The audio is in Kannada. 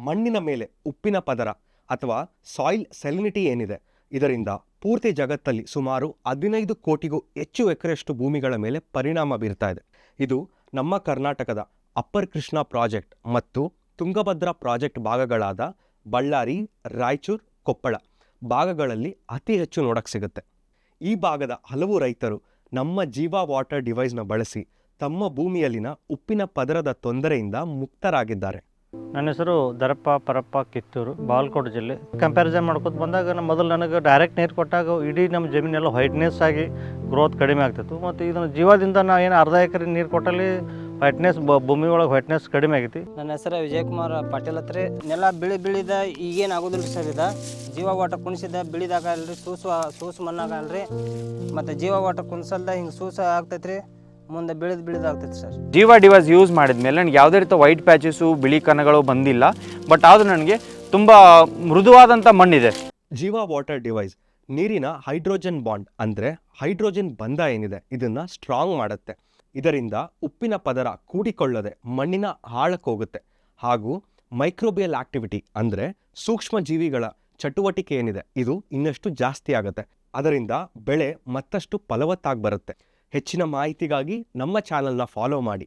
ಮಣ್ಣಿನ ಮೇಲೆ ಉಪ್ಪಿನ ಪದರ ಅಥವಾ ಸಾಯಿಲ್ ಸೆಲಿನಿಟಿ ಏನಿದೆ, ಇದರಿಂದ ಪೂರ್ತಿ ಜಗತ್ತಲ್ಲಿ ಸುಮಾರು 15 ಕೋಟಿಗೂ ಹೆಚ್ಚು ಎಕರೆಯಷ್ಟು ಭೂಮಿಗಳ ಮೇಲೆ ಪರಿಣಾಮ ಬೀರ್ತಾ ಇದೆ. ಇದು ನಮ್ಮ ಕರ್ನಾಟಕದ ಅಪ್ಪರ್ ಕೃಷ್ಣಾ ಪ್ರಾಜೆಕ್ಟ್ ಮತ್ತು ತುಂಗಭದ್ರಾ ಪ್ರಾಜೆಕ್ಟ್ ಭಾಗಗಳಾದ ಬಳ್ಳಾರಿ, ರಾಯಚೂರು, ಕೊಪ್ಪಳ ಭಾಗಗಳಲ್ಲಿ ಅತಿ ಹೆಚ್ಚು ನೋಡಕ್ಕೆ ಸಿಗುತ್ತೆ. ಈ ಭಾಗದ ಹಲವು ರೈತರು ನಮ್ಮ ಜೀವಾ ವಾಟರ್ ಡಿವೈಸ್ನ ಬಳಸಿ ತಮ್ಮ ಭೂಮಿಯಲ್ಲಿನ ಉಪ್ಪಿನ ಪದರದ ತೊಂದರೆಯಿಂದ ಮುಕ್ತರಾಗಿದ್ದಾರೆ. ನನ್ನ ಹೆಸರು ದರಪ್ಪ ಪರಪ್ಪ ಕಿತ್ತೂರು, ಬಾಗಲಕೋಟೆ ಜಿಲ್ಲೆ. ಕಂಪ್ಯಾರಿಸನ್ ಮಾಡ್ಕೊತ ಬಂದಾಗ ಮೊದಲು ನನಗೆ ಡೈರೆಕ್ಟ್ ನೀರು ಕೊಟ್ಟಾಗ ಇಡೀ ನಮ್ಮ ಜಮೀನೆಲ್ಲ ವೈಟ್ನೆಸ್ ಆಗಿ ಗ್ರೋತ್ ಕಡಿಮೆ ಆಗ್ತಿತ್ತು. ಮತ್ತು ಇದನ್ನು ಜೀವದಿಂದ ನಾವು ಏನು ಅರ್ಧ ಎಕರೆ ನೀರು ಕೊಟ್ಟಲ್ಲಿ ವೈಟ್ನೆಸ್ ಭೂಮಿ ಒಳಗೆ ವೈಟ್ನೆಸ್ ಕಡಿಮೆ ಆಗೈತಿ. ನನ್ನ ಹೆಸರು ವಿಜಯಕುಮಾರ್ ಪಾಟೀಲ್ ಹತ್ರಿ. ನೆಲ ಬಿಳಿದ ಈಗೇನು ಆಗೋದಿಲ್ಲ ಸರ್. ಇದು ಜೀವ ವಾಟರ್ ಕುಣಿಸಿದ ಬಿಳಿದಾಗಲ್ರಿ, ಸೂಸು ಮಣ್ಣಾಗಲ್ರಿ. ಮತ್ತು ಜೀವ ವಾಟರ್ ಕುಣಿಸಲ್ದ ಹಿಂಗೆ ಸೂಸ ಆಗ್ತೈತ್ರಿ, ಮುಂದೆ ಬಿಳಿದಾಗ್ತೈತಿ ಸರ್. ಜೀವ ಡಿವೈಸ್ ಯೂಸ್ ಮಾಡಿದ್ಮೇಲೆ ನನಗೆ ಯಾವುದೇ ರೀತಿ ವೈಟ್ ಪ್ಯಾಚಸ್ಸು ಬಿಳಿ ಕಣಗಳು ಬಂದಿಲ್ಲ. ಬಟ್ ಆದರೂ ನನಗೆ ತುಂಬ ಮೃದುವಾದಂಥ ಮಣ್ಣಿದೆ. ಜೀವಾ ವಾಟರ್ ಡಿವೈಸ್ ನೀರಿನ ಹೈಡ್ರೋಜನ್ ಬಾಂಡ್ ಅಂದರೆ ಹೈಡ್ರೋಜನ್ ಬಂಧ ಏನಿದೆ ಇದನ್ನು ಸ್ಟ್ರಾಂಗ್ ಮಾಡುತ್ತೆ. ಇದರಿಂದ ಉಪ್ಪಿನ ಪದರ ಕೂಡಿಕೊಳ್ಳದೆ ಮಣ್ಣಿನ ಆಳಕ್ಕೋಗುತ್ತೆ ಹಾಗೂ ಮೈಕ್ರೋಬಿಯಲ್ ಆಕ್ಟಿವಿಟಿ ಅಂದರೆ ಸೂಕ್ಷ್ಮ ಜೀವಿಗಳ ಚಟುವಟಿಕೆ ಏನಿದೆ ಇದು ಇನ್ನಷ್ಟು ಜಾಸ್ತಿ ಆಗುತ್ತೆ. ಅದರಿಂದ ಬೆಳೆ ಮತ್ತಷ್ಟು ಫಲವತ್ತಾಗಿ ಬರುತ್ತೆ. ಹೆಚ್ಚಿನ ಮಾಹಿತಿಗಾಗಿ ನಮ್ಮ ಚಾನಲ್ನ ಫಾಲೋ ಮಾಡಿ.